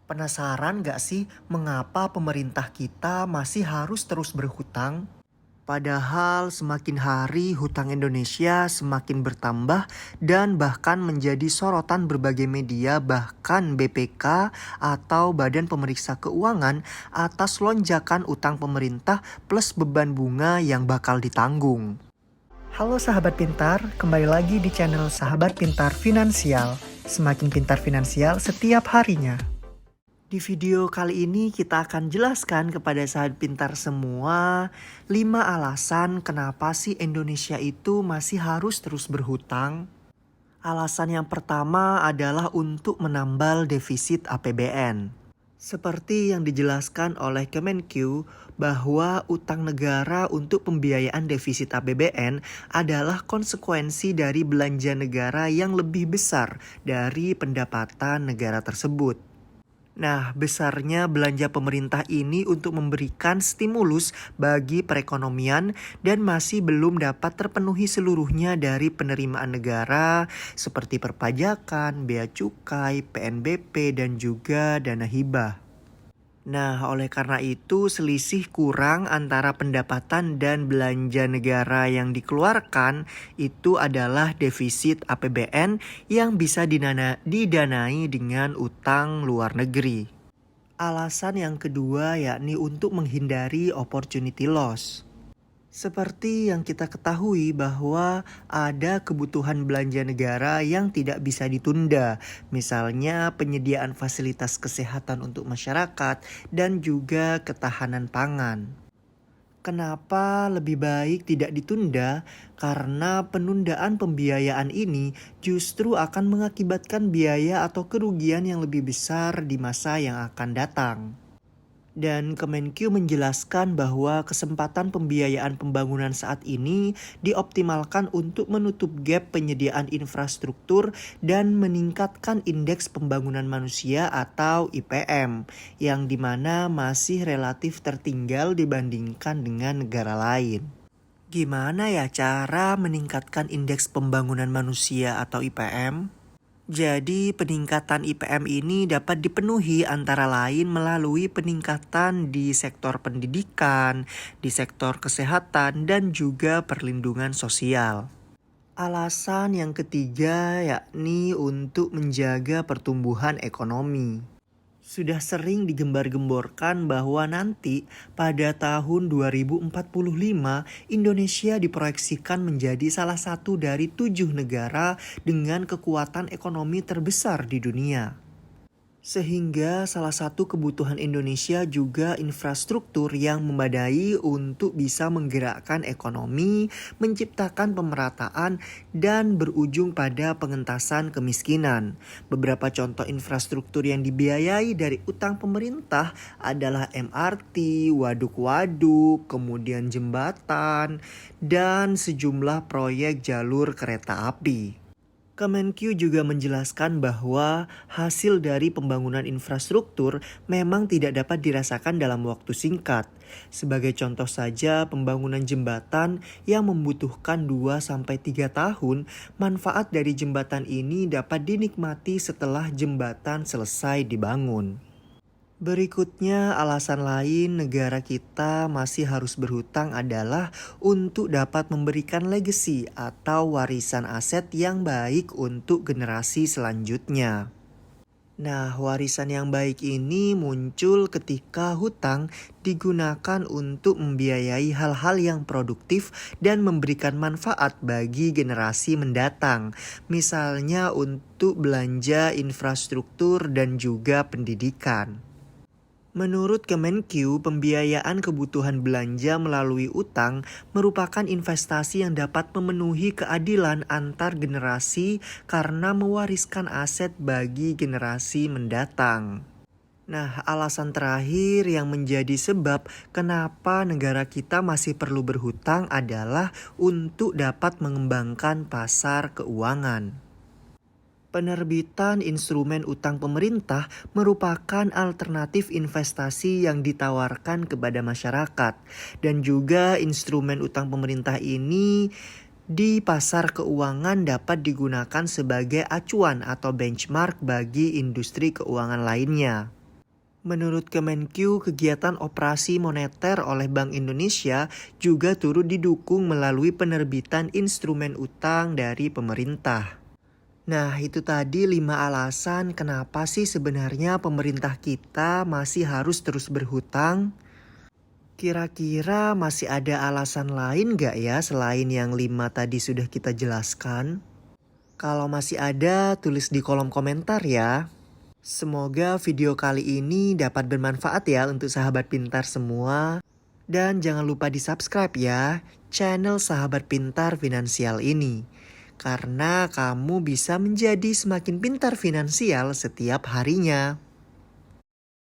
Penasaran gak sih mengapa pemerintah kita masih harus terus berhutang? Padahal semakin hari hutang Indonesia semakin bertambah dan bahkan menjadi sorotan berbagai media bahkan BPK atau Badan Pemeriksa Keuangan atas lonjakan utang pemerintah plus beban bunga yang bakal ditanggung. Halo sahabat pintar, kembali lagi di channel Sahabat Pintar Finansial. Semakin pintar finansial setiap harinya. Di video kali ini kita akan jelaskan kepada sahabat pintar semua 5 alasan kenapa sih Indonesia itu masih harus terus berhutang. Alasan yang pertama adalah untuk menambal defisit APBN. Seperti yang dijelaskan oleh Kemenq bahwa utang negara untuk pembiayaan defisit APBN adalah konsekuensi dari belanja negara yang lebih besar dari pendapatan negara tersebut. Nah, besarnya belanja pemerintah ini untuk memberikan stimulus bagi perekonomian dan masih belum dapat terpenuhi seluruhnya dari penerimaan negara seperti perpajakan, bea cukai, PNBP, dan juga dana hibah. Nah, oleh karena itu selisih kurang antara pendapatan dan belanja negara yang dikeluarkan itu adalah defisit APBN yang bisa didanai dengan utang luar negeri. Alasan yang kedua yakni untuk menghindari opportunity loss. Seperti yang kita ketahui bahwa ada kebutuhan belanja negara yang tidak bisa ditunda. Misalnya penyediaan fasilitas kesehatan untuk masyarakat dan juga ketahanan pangan. Kenapa lebih baik tidak ditunda? Karena penundaan pembiayaan ini justru akan mengakibatkan biaya atau kerugian yang lebih besar di masa yang akan datang. Dan Kemenq menjelaskan bahwa kesempatan pembiayaan pembangunan saat ini dioptimalkan untuk menutup gap penyediaan infrastruktur dan meningkatkan indeks pembangunan manusia atau IPM, yang dimana masih relatif tertinggal dibandingkan dengan negara lain. Gimana ya cara meningkatkan indeks pembangunan manusia atau IPM? Jadi peningkatan IPM ini dapat dipenuhi antara lain melalui peningkatan di sektor pendidikan, di sektor kesehatan, dan juga perlindungan sosial. Alasan yang ketiga yakni untuk menjaga pertumbuhan ekonomi. Sudah sering digembar-gemborkan bahwa nanti pada tahun 2045 Indonesia diproyeksikan menjadi salah satu dari 7 negara dengan kekuatan ekonomi terbesar di dunia. Sehingga salah satu kebutuhan Indonesia juga infrastruktur yang memadai untuk bisa menggerakkan ekonomi, menciptakan pemerataan, dan berujung pada pengentasan kemiskinan. Beberapa contoh infrastruktur yang dibiayai dari utang pemerintah adalah MRT, waduk-waduk, kemudian jembatan, dan sejumlah proyek jalur kereta api. Kemenq juga menjelaskan bahwa hasil dari pembangunan infrastruktur memang tidak dapat dirasakan dalam waktu singkat. Sebagai contoh saja pembangunan jembatan yang membutuhkan 2-3 tahun, manfaat dari jembatan ini dapat dinikmati setelah jembatan selesai dibangun. Berikutnya, alasan lain negara kita masih harus berhutang adalah untuk dapat memberikan legacy atau warisan aset yang baik untuk generasi selanjutnya. Nah, warisan yang baik ini muncul ketika hutang digunakan untuk membiayai hal-hal yang produktif dan memberikan manfaat bagi generasi mendatang. Misalnya untuk belanja infrastruktur dan juga pendidikan. Menurut Kemenq, pembiayaan kebutuhan belanja melalui utang merupakan investasi yang dapat memenuhi keadilan antar generasi karena mewariskan aset bagi generasi mendatang. Nah, alasan terakhir yang menjadi sebab kenapa negara kita masih perlu berhutang adalah untuk dapat mengembangkan pasar keuangan. Penerbitan instrumen utang pemerintah merupakan alternatif investasi yang ditawarkan kepada masyarakat. Dan juga instrumen utang pemerintah ini di pasar keuangan dapat digunakan sebagai acuan atau benchmark bagi industri keuangan lainnya. Menurut Kemenkyu, kegiatan operasi moneter oleh Bank Indonesia juga turut didukung melalui penerbitan instrumen utang dari pemerintah. Nah, itu tadi 5 alasan kenapa sih sebenarnya pemerintah kita masih harus terus berhutang. Kira-kira masih ada alasan lain nggak ya selain yang 5 tadi sudah kita jelaskan? Kalau masih ada, tulis di kolom komentar ya. Semoga video kali ini dapat bermanfaat ya untuk sahabat pintar semua. Dan jangan lupa di-subscribe ya channel Sahabat Pintar Finansial ini. Karena kamu bisa menjadi semakin pintar finansial setiap harinya.